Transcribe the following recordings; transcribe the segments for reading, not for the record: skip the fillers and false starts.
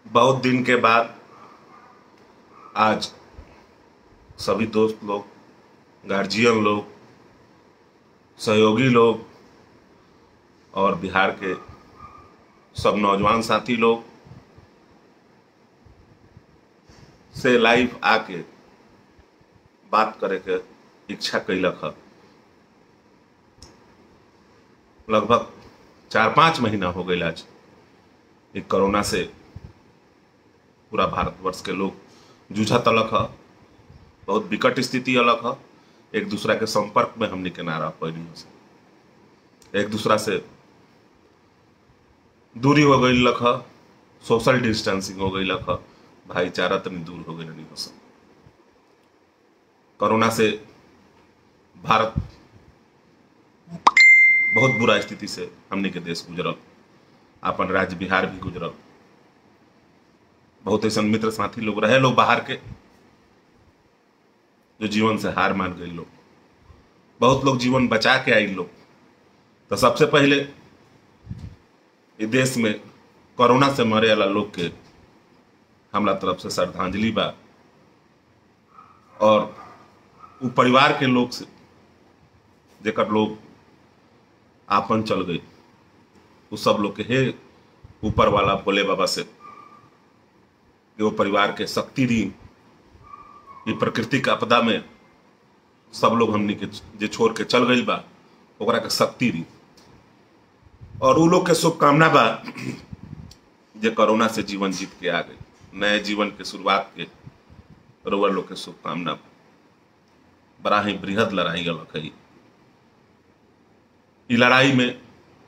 बहुत दिन के बाद आज सभी दोस्त लोग, गार्जियन लोग, सहयोगी लोग और बिहार के सब नौजवान साथी लोग से लाइव आके बात करे के इच्छा कैलक है। लगभग 4-5 महीना हो गए आज एक कोरोना से पूरा भारतवर्ष के लोग जूझा तलक है। बहुत विकट स्थिति अलग है। एक दूसरा के संपर्क में हमने के ना रह पैनी से, एक दूसरा से दूरी हो गई लख, सोशल डिस्टेंसिंग हो गई लख, भाईचारा तनी दूर हो गई नहीं हो सब। कोरोना से भारत बहुत बुरा स्थिति से हमने के देश गुजरल, अपन राज्य बिहार भी गुजरल। बहुत ऐसा मित्र साथी लोग रहे, लोग बाहर के जो जीवन से हार मान गए लोग, बहुत लोग जीवन बचा के आई लोग। तो सबसे पहले इस देश में कोरोना से मरे वाला लोग के हमरा तरफ से श्रद्धांजलि बा, और वो परिवार के लोग से जेकर लोग आपन चल गए, वो सब लोग के हे ऊपर वाला भोले बाबा से कि वो परिवार के शक्ति दी। ये प्राकृतिक आपदा में सब लोग हमनी के जे छोड़ के चल गई बा ओकरा के शक्ति दी, और उ लोग के शुभकामना बा जे कोरोना से जीवन जीत के आ गई, नए जीवन के शुरुआत के रोवर लोग के शुभकामना बा। बड़ा ही बृहद लड़ाई अलग है। ई लड़ाई में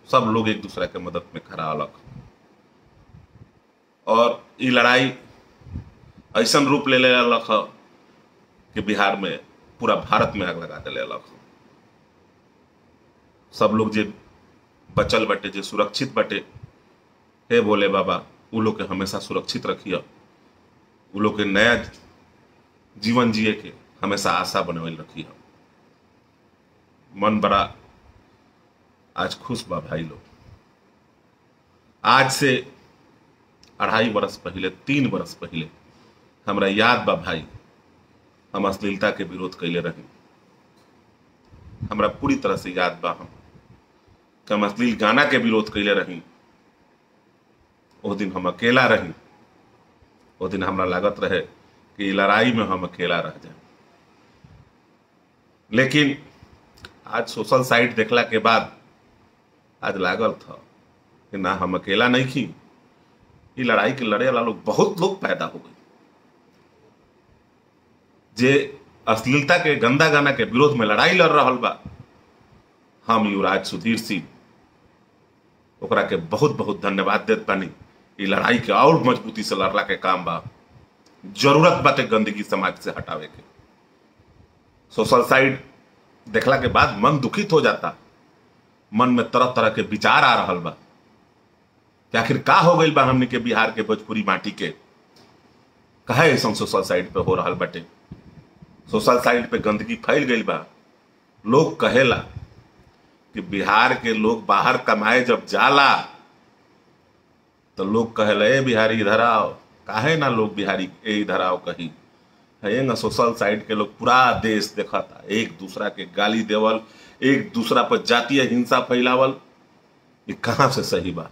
सब लोग एक दूसरे के मदद में खड़ा अलग, और ई लड़ाई ऐसा रूप ले अलग है कि बिहार में पूरा भारत में आग लगा दिले अलग। सब लोग जे बचल बटे, जे सुरक्षित बटे, हे बोले बाबा उ लोग के हमेशा सुरक्षित रखिए, उ लोग के नया जीवन जिए के हमेशा आशा बनवल रखिए। मन बड़ा आज खुश बा भाई लोग। आज से 2.5 बरस पहले, 3 बरस पहले हमरा याद बा भाई, हम अश्लीलता के विरोध कैले रही। हमरा पूरी तरह से याद बा हम अश्लील गाना के विरोध कैले रही। उस दिन हम अकेला रही, उस दिन हमरा लागत रहे कि लड़ाई में हम अकेला रह जाए। लेकिन आज सोशल साइट देखला के बाद आज लागल था कि ना, हम अकेला नहीं थी। ये लड़ाई के लड़े वाला लोग, बहुत लोग पैदा हो गए जे अश्लीलता के गंदा गाना के विरोध में लड़ाई लड़ रहा बा। हम युवराज सुधीर सिंह ओकरा के बहुत बहुत धन्यवाद देत बानी। ये लड़ाई के और मजबूती से लड़ला के काम बा। जरूरत बाटे गंदगी समाज से हटावे के। सोशल साइट देखला के बाद मन दुखित हो जाता, मन में तरह तरह के विचार आ रहा बा कि आखिर का हो गई बा हमने के बिहार के भोजपुरी माटी के, कहे ऐसा सोशल साइट पे हो रहा बाटे। सोशल साइट पे गंदगी फैल गई बा। लोग कहेला कि बिहार के लोग बाहर कमाए जब जाला तो लोग कहेला ए बिहारी इधर आओ, काहे ना लोग बिहारी ए इधर आओ कही है ना। सोशल साइट के लोग पूरा देश देखा था, एक दूसरा के गाली देवल, एक दूसरा पर जातीय हिंसा फैलावल, ये कहाँ से सही बा।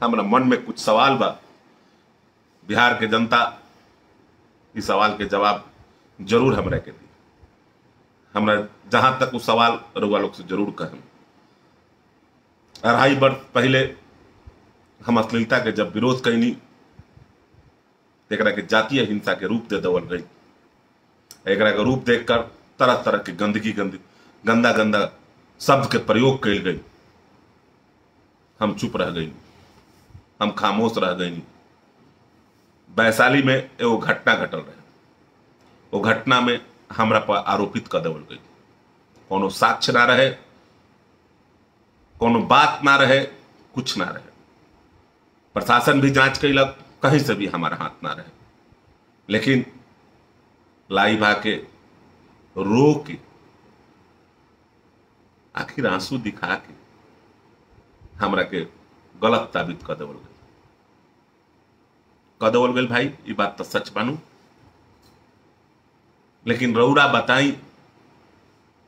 हमरा मन में कुछ सवाल बा। बिहार के जनता इस सवाल के जवाब जरूर हमरा के दी। हमरा जहां तक उस सवाल रउआ लोग से जरूर कहम। 2.5 वर्ष पहले हम अश्लीलता के जब विरोध कैनी, एकरा के जातीय हिंसा के रूप दे देवल गई। एकरा के रूप देखकर तरह तरह के गंदा गंदा शब्द के प्रयोग कैल गई। हम चुप रह गई, हम खामोश रह गई। वैशाली में एगो घटना घटल रहे, वो घटना में हमरा पर आरोपित कर देवल गई। कोनो साक्ष्य ना रहे, कोनो बात ना रहे, कुछ ना रहे। प्रशासन भी जांच कैलक, कहीं से भी हमारा हाथ ना रहे। लेकिन लाइव आके रो के, आखिर आंसू दिखा के हमरा के गलत साबित कर देवल गई। कह देवल गई भाई, ये बात तो सच मानू। लेकिन रउरा बताई,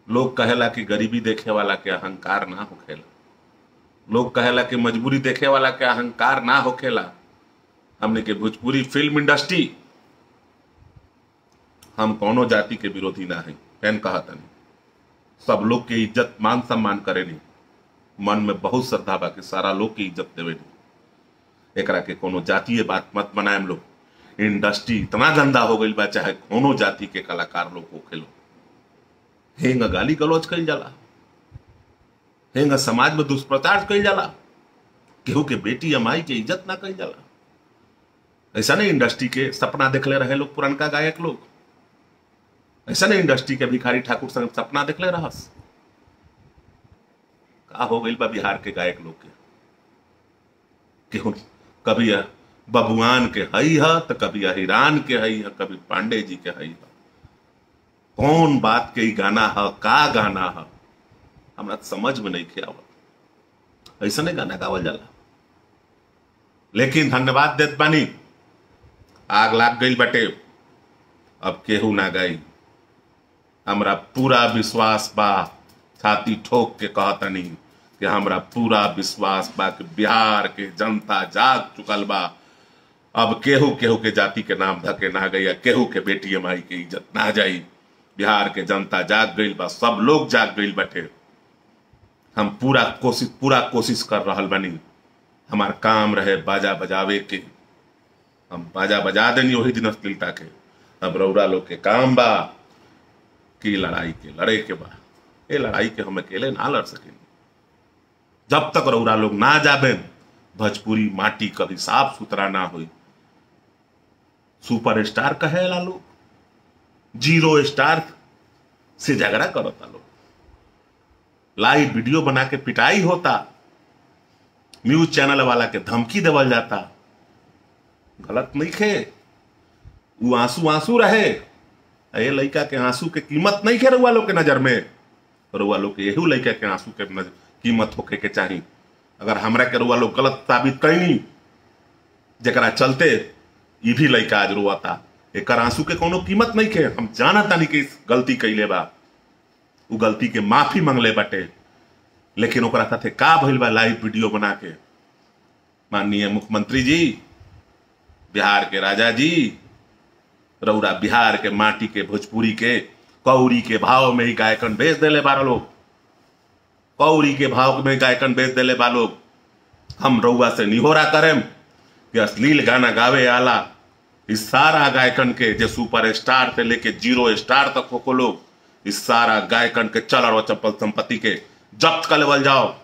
लोग कहेला कि गरीबी देखे वाला के अहंकार ना होखेला, लोग कहेला कि मजबूरी देखे वाला के अहंकार ना होखेला। हमने के भोजपुरी फिल्म इंडस्ट्री, हम कौनो जाति के विरोधी ना है, फैन कहता नहीं, सब लोग के इज्जत मान सम्मान करे नहीं, मन में बहुत श्रद्धा बा कि सारा लोग की इज्जत देवे नहीं। एकरा के कोनो जातीय बात मत बनाए। हम लोग इंडस्ट्री इतना गंदा हो गई बा, चाहे कोनो जाति के कलाकार लोग होखे लो, हेंगा गाली गलौज कइल जाला, हेंगा समाज में दुष्प्रचार कइल जाला, केहू के बेटी या माई के इज्जत ना कइल जाला। ऐसा नहीं इंडस्ट्री के सपना देखले रहे लोग, पुरनका गायक लोग, ऐसा नहीं इंडस्ट्री के भिखारी ठाकुर संग सपना देखले रहस। का हो गई बा बिहार के गायक लोग के, केहू कभी बबुआन के हई है, तो कभी अहिरान के हई है, कभी पांडे जी के हई है। कौन बात के गाना है, का गाना है, हमरा समझ में नहीं खे आवत। ऐसा नहीं गाना गावल जाला। लेकिन धन्यवाद देत बानी, आग लाग गई बटे, अब केहू ना गई। हमरा पूरा विश्वास बा, छाती ठोक के कहतनी कि हमरा पूरा विश्वास बा कि बिहार के जनता जाग चुकल बा। अब केहू केहू के जाति के नाम धके ना गई, या केहू के बेटी माई के इज्जत ना जाई। बिहार के जनता जाग गई बा, सब लोग जाग गई बटे। हम पूरा कोशिश कर रहल बनी। हमार काम रहे बाजा बजावे के, हम बाजा बजा देनी वही दिन अश्लीलता के। अब रउरा लोग के काम बा कि लड़ाई के लड़े के बा। ये लड़ाई के हम अकेले ना लड़ सके। जब तक रउरा लोग ना जाबे, भोजपुरी माटी कभी साफ सुथरा ना हुई। सुपरस्टार कहेला लोग, 0 स्टार से झगड़ा करता लोग, लाइव वीडियो बना के पिटाई होता, न्यूज चैनल वाला के धमकी देवल जाता। गलत नहीं खे, वो आंसू रहे। ये लड़का के आंसू के कीमत नहीं खे रउआ लोग के नजर में। रउआ लोग के यही लड़का के आंसू के कीमत होके के चाहिए। अगर हमरा के रउआ लोग गलत साबित कैनी, जरा चलते ये भी लड़का आज रोता, एक आंसू के कोनो कीमत नहीं खे। हम जाना तानी कि गलती कैले बा, वो गलती के माफी मांगले बटे। लेकिन ओकरा साथे का भइल बा, लाइव वीडियो बना के माननीय मुख्यमंत्री जी, बिहार के राजा जी, रउरा बिहार के माटी के भोजपुरी के कौड़ी के भाव में ही गायकन बेच देले बारा लोग, कौड़ी के भाव में गायकन बेच देले बा लोग। हम रउआ से निहोरा करें कि अश्लील गाना गावे आला इस सारा गायकन के, जो सुपर स्टार से लेके 0 स्टार तक हो लोग, इस सारा गायकन के चल और चप्पल संपत्ति के जब्त कर लेवल जाओ।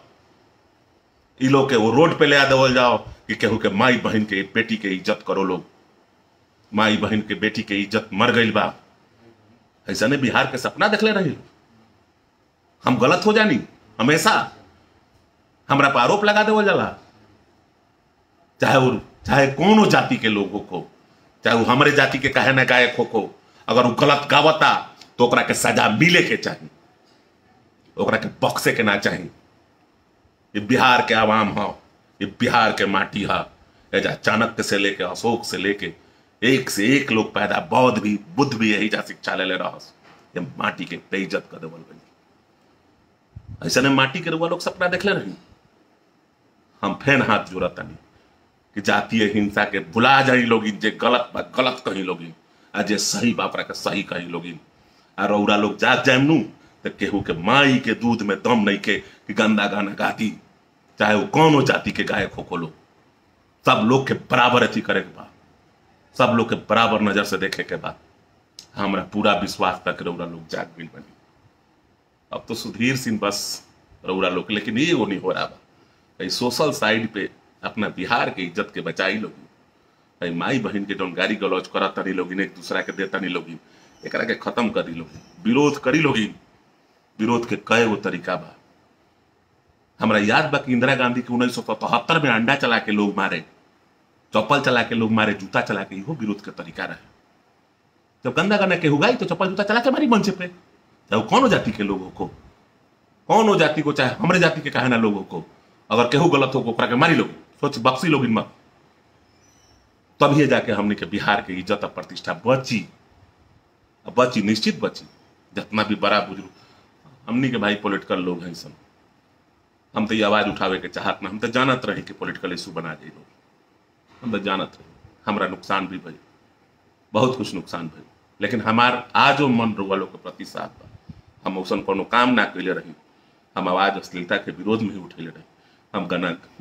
इ लोग के वो रोड पे ले आ देवल जाओ कि केहू के माई बहन के बेटी के इज्जत करो लोग। माई बहन के बेटी के इज्जत मर गई बा। ऐसा ने बिहार के सपना देखले रही। हम गलत हो जानी, हमेशा हमरा पर आरोप लगा देवल जाला, चाहे कोनो जाति के लोगों को, चाहे वो हमारे जाति के कहे न गायक हो। अगर वो गलत गावता तो ओकरा के सजा मिले के चाहिए, ओकरा के बक्से के ना चाहिए। ये बिहार के आवाम है, ये बिहार के माटी है। एजा चाणक्य से लेके अशोक से लेके एक से एक लोग पैदा, बौद्ध भी बुद्ध भी यही जा शिक्षा ले रहस। ये माटी के बेइज्जत कर देवल गई। ऐसा ने माटी के रुआ लोग सपना देखले रही। हम फेन हाथ जोड़ता नहीं कि जातीय हिंसा के भुला जाई लोग, जे गलत बा गलत कहीं लोग, आ जे सही बापरा के सही कहीं लोग। आ रउरा लोग जाग जाए नू तो केहू के माई के दूध में दम नहीं के कि गंदा गाना गाती, चाहे वो कौनो जाति के गायक हो लो। सब लोग के बराबर अथी करे के बा, सब लोग के बराबर नजर से देखे के बाद हमरा पूरा विश्वास तक रउरा लोग जाग मिल बनी। अब तो सुधीर सिंह बस रउरा लोग, लेकिन ये वो नहीं हो रहा बा। कहीं सोशल साइड पे अपना बिहार के इज्जत के बचाई लोगी, कहीं माई बहन के जौन गाली गलौज करा तनी लोगी, एक दूसरा के देता नहीं लोगी, एकरा के खत्म करी लोगी, विरोध करी लोगी। विरोध के कई वो तरीका बा। हमरा याद बा कि इंदिरा गांधी के 1977 में अंडा चला के लोग मारे, चप्पल चला के लोग मारे, जूता चला के, इहो विरोध के तरीका रहे। जब गंदा गाना के हुगाई तो चप्पल जूता चला के मारी मंच पे, चाहे कौनो जाति के लोगों को, कौनो जाति को, चाहे हमारे जाति के कहे ना लोगों को, अगर केहू गलत हो ओकरा के मारी लोग, सोच बक्सी लोग मत। तभी जाके हमने के बिहार के इज्जत और प्रतिष्ठा बची, बची, निश्चित बची। जितना भी बड़ा बुजुर्ग हमनी के भाई पॉलिटिकल लोग हैं सब, हम तो ये आवाज उठावे के चाहत ना, हम तो जानत रहे कि पॉलिटिकल इशू बना जाए लोग, हम तो जानत रहे। हमारा नुकसान भी भई, बहुत कुछ नुकसान भई, लेकिन हमार आज मन रुआ लोग के प्रति साथ बा। हम औसन कोनो काम ना कैले रही, हम आवाज अश्लीलता के विरोध में ही उठेले रही, हम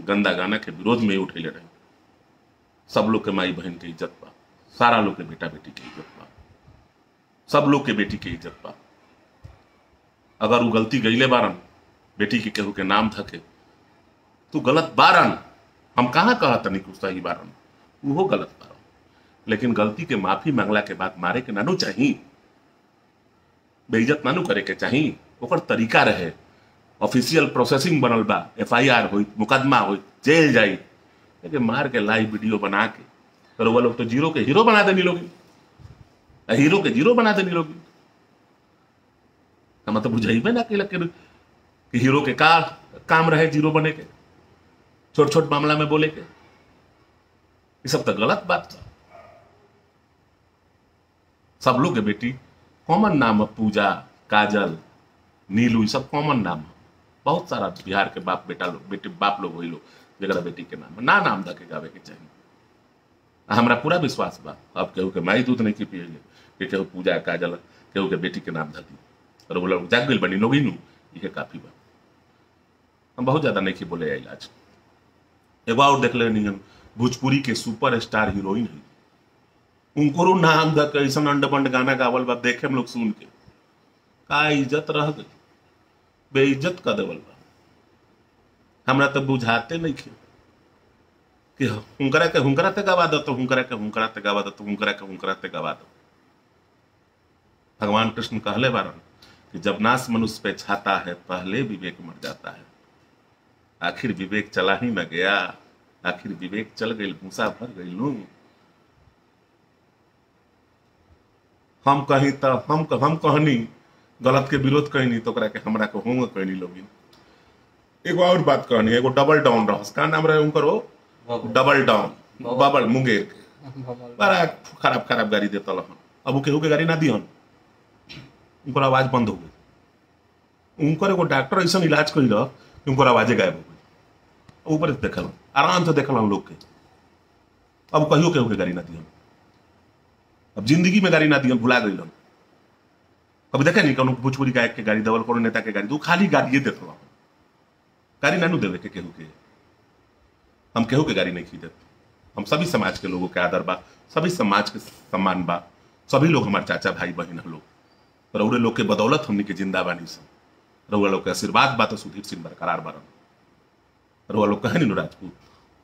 गंदा गाना के विरोध में ही उठेले रही। सब लोग के माई बहन के इज्जत बा, सारा लोग के बेटा बेटी के इज्जत बा, सब लोग के बेटी के इज्जत बा। अगर वो गलती गईले बारन, बेटी के केहू के नाम धके तो गलत बारन, हम कहाँ कहा तनी कुछ सही बारन, वो गलत बारन। लेकिन गलती के माफी मांगला के बाद मारे के नानू चाहिए, बेइज्जत नानू करे के चाहिए। ओकर तरीका रहे, ऑफिशियल प्रोसेसिंग बनल बा, FIR हुई, मुकदमा हुई, जेल जाई। लेकिन मार के लाइव वीडियो बना के तो वो लोग तो जीरो के हीरो बना देनी लोग, हीरो के जीरो बना देनी लोग। मतलब बुझाइबे ना कि हीरो के का काम रहे जीरो बने के, छोट छोट मामला में बोले के। ये सब तो गलत बात था। सब लोग के बेटी कॉमन नाम है, पूजा, काजल, नीलू, ये सब कॉमन नाम है। बहुत सारा बिहार के बाप बेटा लोग, बेटी बाप लोग वही लोग जरा बेटी के नाम ना नाम धके गावे के चाहिए। हमारा पूरा विश्वास बा, अब केहू के माई दूध नहीं की पिएले कि केहू पूजा, काजल, केहू के बेटी के नाम धदी, और वो लोग जाग गई बनी लोग ही ये काफी बा। हम बहुत ज्यादा नहीं की बोले इलाज। एगो और देख ले नहीं, भोजपुरी के सुपर स्टार हीरोइन है, उनको नाम धक ऐसा अंड बंड गाना गावल बा, देखे हम लोग सुन के का इज्जत रह गई, बेइज्जत कर देवल बा। हमरा तो बुझाते नहीं खे कि हुंकरा के हुंकराते गवा दो, तो हुंकरा के हुंकराते गवा दो, तो हुंकरा के हुंकराते गवा दो। भगवान कृष्ण कहले बारन कि जब नाश मनुष्य पे छाता है, पहले विवेक मर जाता है। आखिर विवेक चला ही न गया, आखिर विवेक चल गई, भूसा भर गई लू। हम कहीं तो हम कहनी गलत के विरोध कहनी तो के हमरा के होंगे कहनी लोग। एगो और बात कहनी, एगो डबल डाउन रहस, का नाम रहे उनकर, वो डबल डाउन, बबल मुंगेर के बड़ा खराब खराब गाड़ी देता रहन। अब वो केहू के गाड़ी ना दिहन, उनकर आवाज बंद हो गई। उनकर एगो डॉक्टर ऐसा इलाज कइल कि उनकर आवाजे गायब हो गई। ऊपर से देखल, आराम से देखल हम लोग के। अब कहियो केहू के गाड़ी ना दिहन, अब जिंदगी में गाड़ी ना दिहन, भुला गई। कभी देखे नहीं कौन भोजपुरी गायक के गाड़ी देवल, कोनो नेता के गाड़ी, तो खाली गाड़िए देते, गाड़ी नानू देवे के केहू के। हम केहू के गाड़ी नहीं खरीदते। हम सभी समाज के लोगों के आदर बा, सभी समाज के सम्मान बा, सभी लोग हमारे चाचा भाई बहन हम लोग। रउरे लोग के बदौलत हमनी के जिंदा बानी सब। रउरा लोग के आशीर्वाद बा तो सुधीर सिंह बरकरार बारन। रउरा लोग कहे नहीं राजपूत,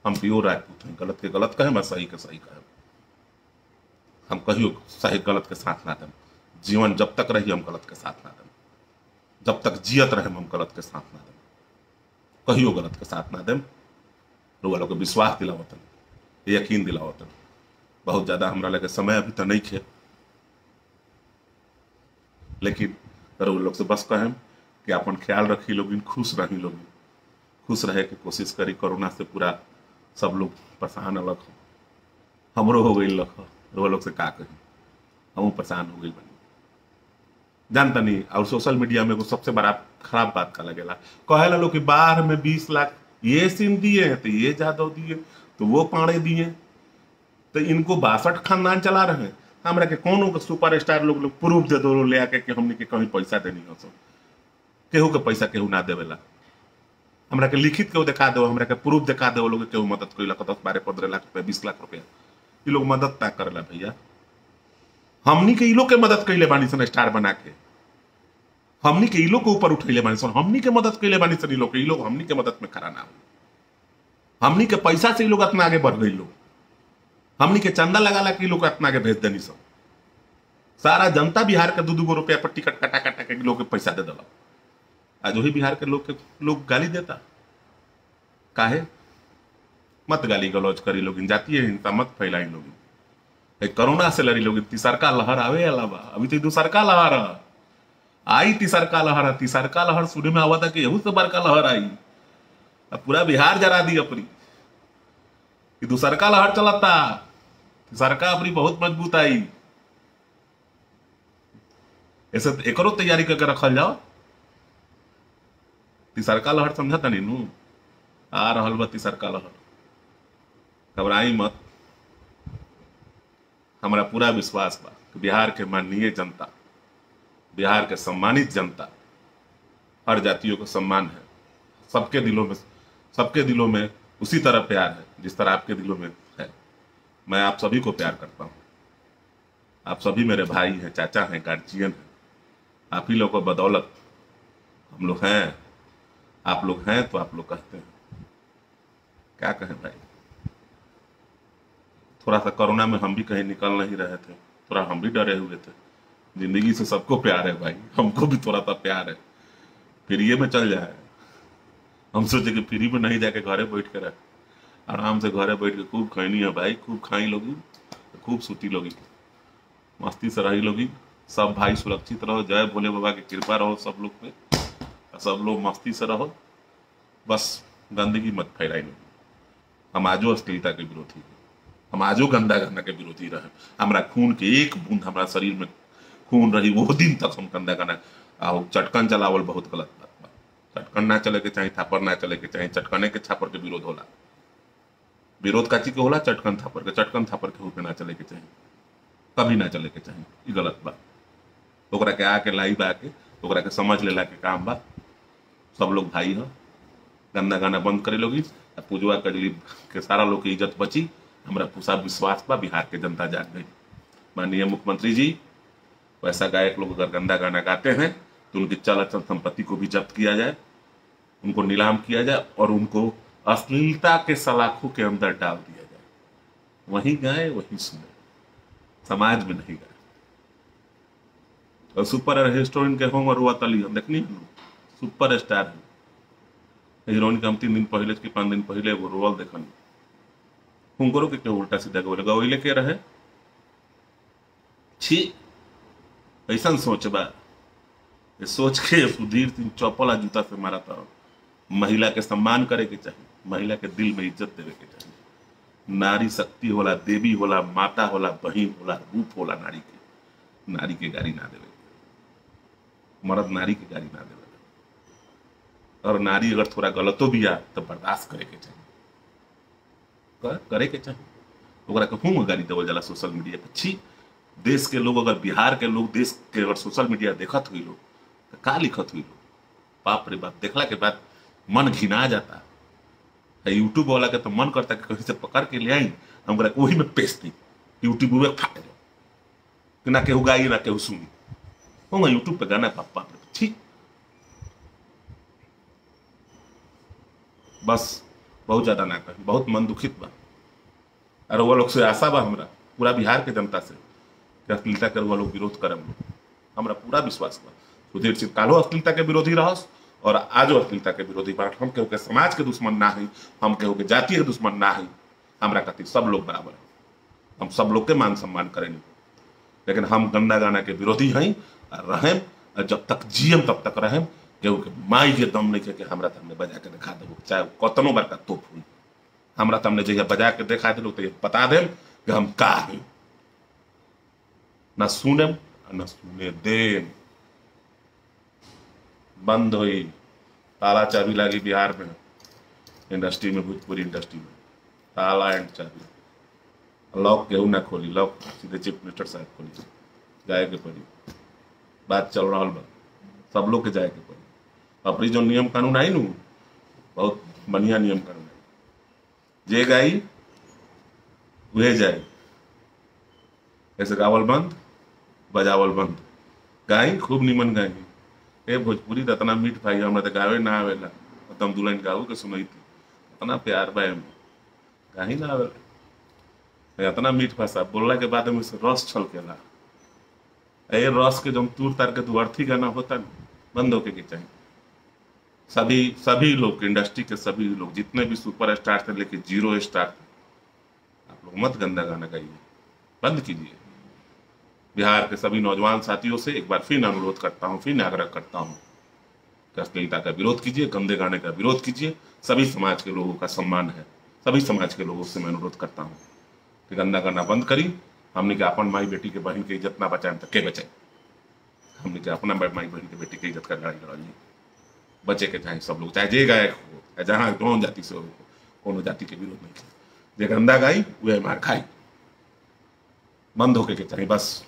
हम प्योर राजपूत हैं। गलत के गलत कहे, मैं सही के सही कहे। हम कहियो सही गलत के साथ ना दें। जीवन जब तक रही हम गलत के साथ ना दें, जब तक जियत रहे हम गलत के साथ ना दें, कहियो गलत के साथ ना दें। लोग लोग विश्वास दिलावतन, यकीन दिलावतन। बहुत ज्यादा हमरा लगे समय अभी तो नहीं खे, लेकिन लोग से बस कहें कि अपन ख्याल रखी लोग, खुश रही लोग, खुश रहे की कोशिश करी। कोरोना से पूरा सब लोग परेशान अलग हो, हमरो हो गई लख, लोग से का कही, हम परेशान हो गई बनी जानता नहीं। और सोशल मीडिया में सबसे बड़ा खराब बात का लगेला, कहे लोग कि बाहर में 20 लाख ये सिंह दिए, तो ये जादव दिए, तो वो पाड़े दिए, तो इनको 62 खानदान चला रहे हैं। हमरा के कौन सुपर स्टार लोग प्रूफ दे दो ले आके कि हमने के कहीं पैसा देनी हो, सब केहू के पैसा केहू ना देवेला। हमरा के लिखित केहू दिखा दो, हमरा के प्रूफ दिखा दो लोग केहू मदद कैला, 10, 12, 15 लाख रुपया, 20 लाख रुपया। ये लोग मदद ना करेला भैया। हमनी के लोग के मदद कैले बानी सन स्टार बना के, हमनी के लोग के ऊपर उठैले बानी सन, हमनी के मदद कैले बानी सन। लोग हमनी के मदद में खड़ा ना हो। हमनी के पैसा से लोग इतना आगे बढ़ गई, लोग हमनी के चंदा लगा कि लोग इतना आगे भेज देनी सब। सारा जनता बिहार के 2-2 रुपया पर टिकट कटा कटा के लोग के पैसा दे दिला। आज वही बिहार के लोग गाली देता काहे? मत गाली गलौज करी लोग, जातीय हिंसा मत फैलाई लोग। कोरोना से लड़ी लोग, तीसरका लहर आवे अलावा, अभी तो दूसरका लहर आई, तीसरका लहर। तीसरका लहर शुरू में हुआ था कि यहू से बड़का लहर आई, अब पूरा बिहार जरा दी अपनी। दूसरका लहर चलता, सरकार अपनी बहुत मजबूत आई, ऐसे एकरो तैयारी करके रखल जाओ। तिसरका लहर समझता नहीं नू, आ रहल बा तिसरका लहर, घबराई मत। हमारा पूरा विश्वास बा कि बिहार के माननीय जनता, बिहार के सम्मानित जनता, हर जातियों को सम्मान है, सबके दिलों में उसी तरह प्यार है जिस तरह आपके दिलों में है। मैं आप सभी को प्यार करता हूँ, आप सभी मेरे भाई हैं, चाचा हैं, गार्जियन हैं। आप ही लोगों को बदौलत हम लोग हैं, आप लोग हैं तो आप लोग कहते हैं, क्या कहें भाई। थोड़ा सा कोरोना में हम भी कहीं निकल नहीं रहे थे, थोड़ा हम भी डरे हुए थे। जिंदगी से सबको प्यार है भाई, हमको भी थोड़ा सा प्यार है। फ्री में चल जाए, हम सोचे कि फ्री में नहीं जाके घरे बैठ के रहे, आराम से घरे बैठ के खूब खैनी है भाई, खूब खाई लोगी, खूब सूती लोगी, मस्ती से रही लोगी। सब भाई सुरक्षित रहो, जय भोले बाबा की कृपा रहो सब लोग पे, सब लोग मस्ती से रहो, बस गंदगी मत फैलाई लोगी। हम आजो अश्लीलता के विरोधी हैं, हम आजो गंदा गाना के विरोधी रहे। हमारा खून के एक बूंद हमारा शरीर में खून रही वो दिन तक हम गंदा गाना आओ चटकन चलावल बहुत गलत बात बा। चटकन ना चले के चाहे, थापर ना चले के चाहे, चटकने के छापर के विरोध होला। विरोध काची के होला? चटकन थापर के, चटकन थापर के होके ना चले के चाहे, कभी ना चले के चाहे, ये गलत बा। ओकरा के आके लाई बा के ओकरा के समझ लेला के काम बा। सब लोग भाई हो, गंदा गाना बंद करे लोगी, पूजवा कजली के सारा लोग की इज्जत बची। हमारा पूरा विश्वास बा बिहार के जनता जाग गई। माननीय मुख्यमंत्री जी, वैसा गायक लोग अगर गंदा गाना गाते हैं तो उनकी चल अचल संपत्ति को भी जब्त किया जाए, उनको नीलाम किया जाए और उनको अश्लीलता के सलाखों के अंदर डाल दिया जाए। वहीं गाए वहीं सुने, समाज में नहीं गाए। और सुपर हिस्टोरियन के होंगे रुआ तली हम देखनी सुपर स्टार है हीरोइन के हम 3 दिन पहले कि 5 दिन पहले वो रोल देखनी हुंकरो के उल्टा सीधा गवैले के रहे छी। ऐसा सोच बा, सोच के सुधीर सिंह चौपला जूता से मारा था। महिला के सम्मान करे के चाहिए, महिला के दिल में इज्जत देवे के चाहिए। नारी शक्ति होला, देवी होला, माता होला, बहन होला, रूप होला नारी के। नारी के गाड़ी ना देवे, मर्द नारी के गाड़ी ना देवे। और नारी अगर थोड़ा गलतो भी आ तो बर्दाश्त करे के चाहिए, करे के चाहिए। ओकरा के हूँ गाड़ी देवल जाला सोशल मीडिया पे। छी, देश के लोग अगर बिहार के लोग देश के अगर सोशल मीडिया देखत हुई लोग तो का लिखत हुई लोग, बाप रे बाप। देखला के बाद मन घिना जाता है। यूट्यूब वाला के तो मन करता कि कहीं से पकड़ के ले आई हम वही में पेश दी, यूट्यूब में फाट जाओ कि ना केहू गाई ना केहू सुनी। होगा यूट्यूब पे गाना पापा ठीक। बस बहुत ज्यादा ना कही, बहुत मन दुखित बा। और वो लोग से आशा बा हमरा पूरा बिहार के जनता से कि अश्लीलता के वो लोग विरोध करम लोग। हमरा पूरा विश्वास बा सुधीर सिंह कालो अश्लीलता के विरोधी रहस और आजो अश्लीलता के विरोधी बा। हम केहू के समाज के दुश्मन ना है, हम केहू के जाति के दुश्मन ना है। हमरा खातिर सब लोग बराबर है, हम सब लोग के मान सम्मान करेंगे। लेकिन हम गंदा गाना के विरोधी हैं और रहें, और जब तक जियम तब तक रहें। केहू के माई के दम नहीं के हमरा तमने बजा के दिखा देबो, चाहे कतनो बड़का तोप हुई। हमरा तमने जहिया बजा के दिखा दिलो तो बता देम कि हम का है, ना सुनम न सुने देम। बंद हुई, ताला चाबी लगी बिहार में इंडस्ट्री में, भोजपुरी इंडस्ट्री में ताला एंड चाबी। लॉक केहू ना खोली, लॉक सीधे चीफ मिनिस्टर साहब खोली। जाए के पड़ी, बात चल रहा बा, सब लोग के जाए के पड़ी। अपनी जो नियम कानून आई नू बहुत बढ़िया नियम कानून है, जे गाई वह जाए। ऐसे गावल बंद, बजावल बंद, गाई खूब निमन गाई। ए भोजपुरी तो इतना मीठ भाई, हमरा तो गावे ना आवेला, तुम दुल्हन गाऊ के सुनई थी, इतना प्यार बा एमे, गाही ना आवेला। इतना मीठ भाषा बोलला के बाद में से रस छलकेला। ए रस के जब तूर तार के तू अर्थी गाना होता न, बंद होके के चाहिए। सभी लोग, इंडस्ट्री के सभी लोग, जितने भी सुपर स्टार थे लेके 0 स्टार थे, आप लोग मत गंदा गाना गाइए, बंद कीजिए। बिहार के सभी नौजवान साथियों से एक बार फिर अनुरोध करता हूँ, फिर आग्रह करता हूँ कि अश्लीलता का विरोध कीजिए, गंदे गाने का विरोध कीजिए। सभी समाज के लोगों का सम्मान है, सभी समाज के लोगों से मैं अनुरोध करता हूँ कि गंदा करना बंद करी। हमने के अपन माई बेटी के बहन के इज्जत ना बचाए तो के बचे। हमने के अपना माई बहन के बेटी के इज्जत का लड़ाई लड़ल बचे के चाहे सब लोग, चाहे जे गायक हो, जहाँ कौन जाति से हो, कोनो जाति के विरोध नहीं। जे गंदा गाई वह मार खाई, बंद होके के चाहिए। बस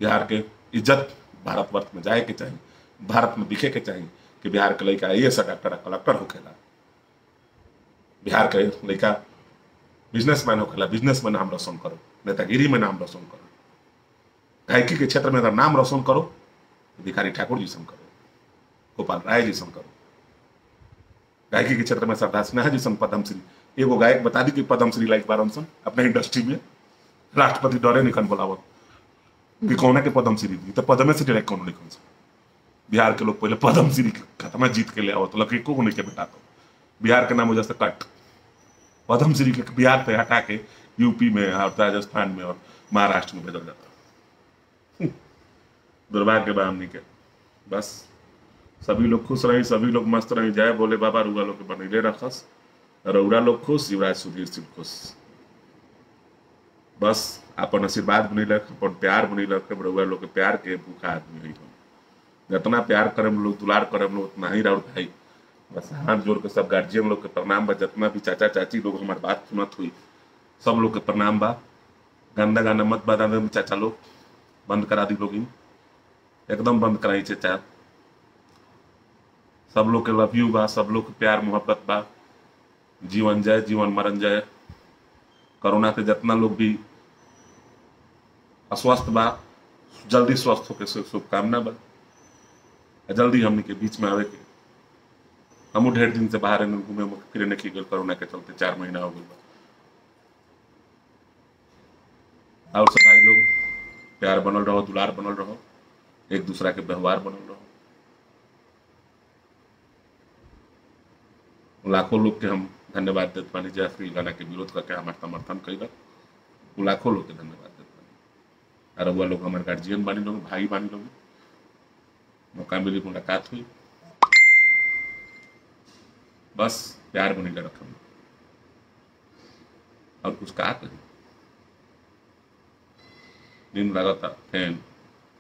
बिहार के इज्जत भारतवर्ष में जाए के चाहिए, भारत में दिखे के चाहिए कि बिहार के लड़का IAS डॉक्टर कलेक्टर होखेला, बिहार के लड़का बिजनेसमैन होखेला, बिजनेसमैन नाम रोशन करो, नेतागिरी में नाम रोशन करो, गायकी के क्षेत्र में अगर नाम रोशन करो तो भिखारी ठाकुर जी करो, गोपाल राय जी करो। गायकी के क्षेत्र में सरदार सिन्हा जी पद्मश्री, एगो गायक बता दी कि पद्मश्री लाइक बारन सन अपने इंडस्ट्री में, राष्ट्रपति डरे निकन बोलावत कि कौन के पद्मश्री दी, तो पद्मे से डायरेक्ट कौन निकल सन। बिहार के लोग पहले पद्मश्री खत्म जीत के ले आवत, तो लकी को नहीं के बेटा तो बिहार के नाम वजह से कट पद्मश्री के बिहार से हटा के यूपी में और राजस्थान में और महाराष्ट्र में बदल जाता। दुर्भाग्य बामनी के। बस सभी लोग खुश रही, सभी लोग मस्त रही, जय बोले बाबा। रुआ लोग के बनैले रखस, रउरा लोग खुश, युवराज सुधीर सिंह खुश। बस अपन आशीर्वाद बनी रख, अपन प्यार बनी रख, रउआ लोग के प्यार के भूखा आदमी है। जितना प्यार करे लोग, दुलार करे लोग, उतना ही राउर भाई। बस हाथ जोड़ के सब गार्जियन लोग के प्रणाम बा, जितना भी चाचा चाची लोग हमारी बात सुनत हुई सब लोग के प्रणाम बा। गंदा गाना मत बता दे चाचा लोग, बंद करा दी लोग, एकदम बंद कराई चाचा। सब लोग के लव यू बा, सब लोग के प्यार मोहब्बत बा। जीवन जय, जीवन मरण जय। कोरोना से जितना लोग भी अस्वस्थ बा, जल्दी स्वस्थ होके शुभकामना बा। जल्दी हमने के बीच में आवे के, हम ढेर दिन से बाहर घूमे फिरे नहीं गए, कोरोना के चलते 4 महीना हो गया। और सब भाई लोग प्यार बनल रहो, दुलार बनल रहो, एक दूसरा के व्यवहार बनल रहो। लाखों लोग के हम धन्यवाद देते पानी, जय श्री गाना के विरोध करके हमारे समर्थन कैलक, लाखों लोग के धन्यवाद देते पानी। और वह लोग हमारे गार्जियन बानी लोग, भाई बानी लोग, मौका मिली मुलाकात हुई। बस प्यार बनेगा रखम, और कुछ कहा कही। नींद लगा था, फैन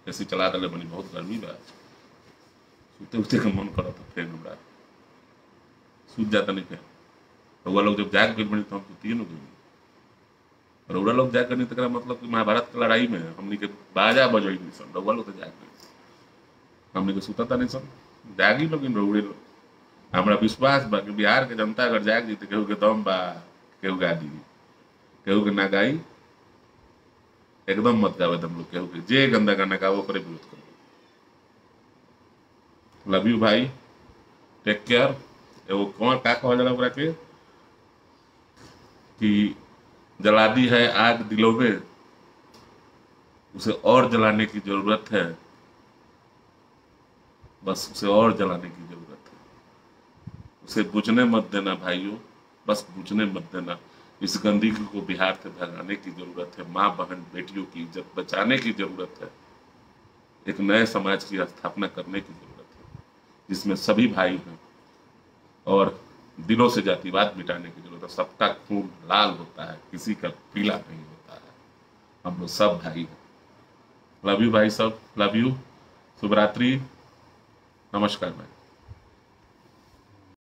ऐसी चला दले बनी, बहुत गर्मी बा, सुते उते का मन करा था, फैन हमरा सूझ जाता नहीं फैन। रउआ लोग जब जाग गई बनी तो हम सुतिए न गई। रउआ लोग जाग गई तो मतलब कि महाभारत की लड़ाई में हमने के बाजा बजई नहीं सन, रउआ लोग तो जाग गई, हमने के सुता नहीं सन, जागी लोग रउड़े लोग। हमारा विश्वास बा कि बिहार के जनता अगर जाग जी तो केहू के दम बा, केहू गा दी, केहू के ना गाई, एकदम मत गावे तुम लोग। केहू के जे गंदा गाना गाओ करे विरोध करो। लव यू भाई, टेक केयर। एगो कौन का कहा जाला ओकरा के कि जला दी है आग दिलों में, उसे और जलाने की जरूरत है, बस उसे और जलाने की जरूरत है। उसे बुझने मत देना भाइयों, बस बुझने मत देना। इस गंदगी को बिहार से भगाने की जरूरत है, माँ बहन बेटियों की इज्जत बचाने की जरूरत है, एक नए समाज की स्थापना करने की जरूरत है जिसमें सभी भाई हैं, और दिलों से जातिवाद मिटाने की जरूरत है। सबका खून लाल होता है, किसी का पीला नहीं होता है, हम लोग सब भाई हैं। लव यू भाई, सब लव यू। शुभ रात्रि, नमस्कार भाई।